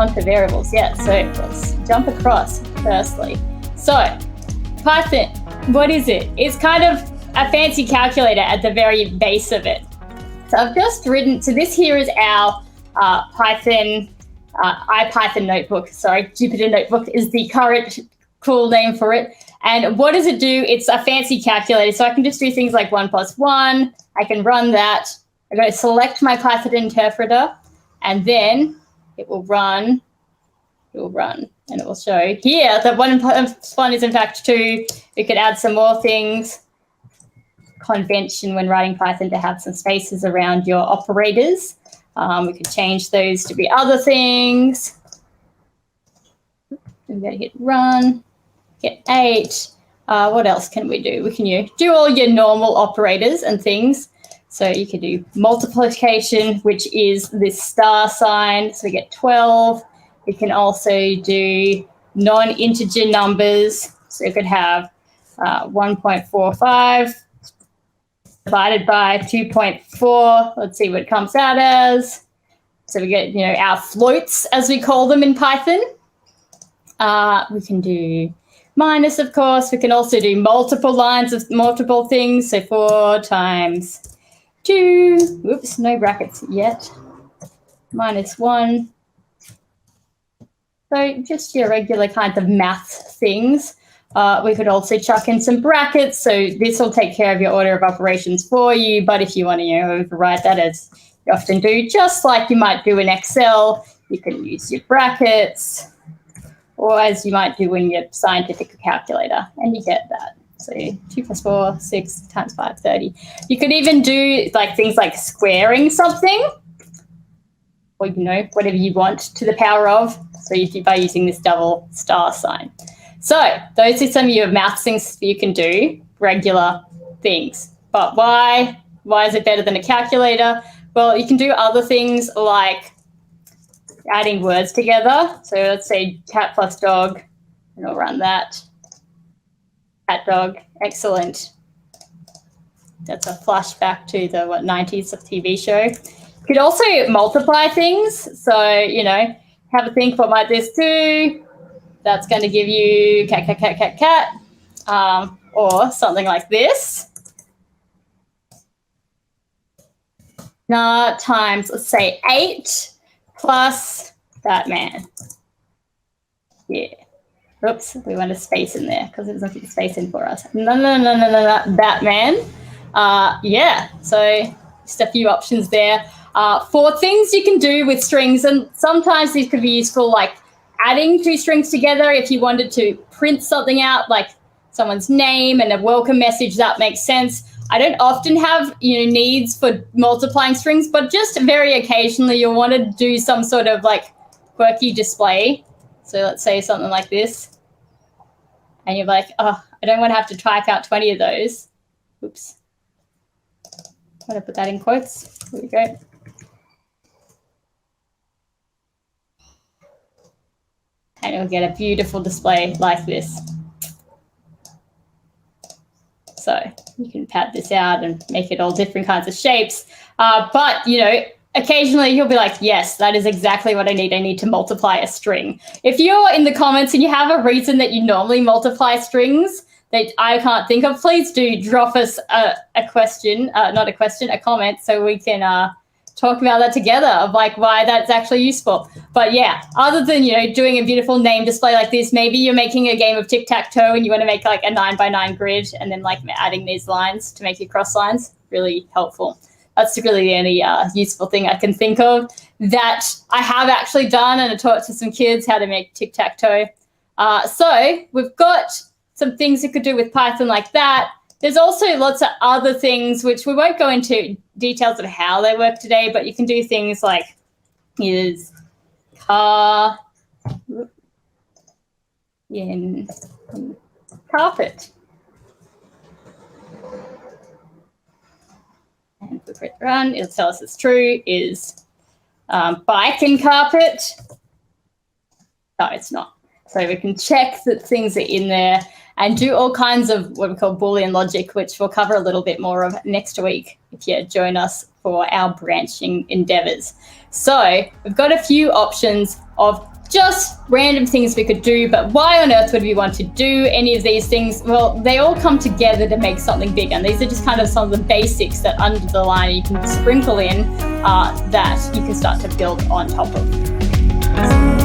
onto variables. Yeah, so let's jump across firstly. So Python, what is it? It's kind of a fancy calculator at the very base of it. So I've just written, so this here is our Python, IPython notebook. Sorry, Jupyter Notebook is the current cool name for it. And what does it do? It's a fancy calculator. So I can just do things like 1 + 1. I can run that. I'm going to select my Python interpreter, and then it will run. It will run, and it will show here that 1 + 1 is in fact 2. We could add some more things. Convention when writing Python to have some spaces around your operators. We could change those to be other things. I'm going to hit run, get 8. What else can we do? We can do all your normal operators and things. So you could do multiplication, which is this star sign. So we get 12. We can also do non-integer numbers. So you could have 1.45 divided by 2.4. Let's see what it comes out as. So we get, our floats, as we call them in Python. We can do minus, of course. We can also do multiple lines of multiple things. So 4 times 2. Oops, no brackets yet. Minus 1. So just your regular kinds of math things. We could also chuck in some brackets. So this will take care of your order of operations for you. But if you want to override that, as you often do, just like you might do in Excel, you can use your brackets, or as you might do in your scientific calculator, and you get that. So 2 + 4, 6 times 5, 30. You could even do things like squaring something, or whatever you want to the power of. So you do by using this double star sign. So those are some of your math things you can do, regular things. But why? Why is it better than a calculator? Well, you can do other things like adding words together. So let's say cat plus dog, and I'll run that. Cat, dog, excellent. That's a flashback to the 90s TV show. You could also multiply things. So, have a think, what might this do? That's going to give you cat, cat, cat, cat, cat, or something like this. Times, let's say 8 plus Batman. Yeah. Oops, we want a space in there because it doesn't put the space in for us. No, Batman. Yeah, so just a few options there. For things you can do with strings, and sometimes these could be useful, like adding 2 strings together if you wanted to print something out, like someone's name and a welcome message. That makes sense. I don't often have needs for multiplying strings, but just very occasionally you'll want to do some sort of quirky display. So let's say something like this, and you're like, oh, I don't want to have to type out 20 of those. Oops. I'm going to put that in quotes. Here we go. And you'll get a beautiful display like this. So you can pad this out and make it all different kinds of shapes. But, occasionally you'll be like, yes, that is exactly what I need. I need to multiply a string. If you're in the comments and you have a reason that you normally multiply strings that I can't think of, please do drop us a comment, so we can talk about that together of why that's actually useful. But yeah, other than, doing a beautiful name display like this, maybe you're making a game of tic-tac-toe and you want to make a 9x9 grid and then adding these lines to make your cross lines. Really helpful. That's really the only useful thing I can think of that I have actually done, and I taught to some kids how to make tic-tac-toe. So we've got some things you could do with Python like that. There's also lots of other things which we won't go into details of how they work today, but you can do things like use car in carpet. And if we click run, it'll tell us it's true. Is bike in carpet? No, it's not. So we can check that things are in there and do all kinds of what we call Boolean logic, which we'll cover a little bit more of next week if you join us for our branching endeavors. So we've got a few options of just random things we could do, but why on earth would we want to do any of these things? Well, they all come together to make something big, and these are just kind of some of the basics that under the line you can sprinkle in that you can start to build on top of.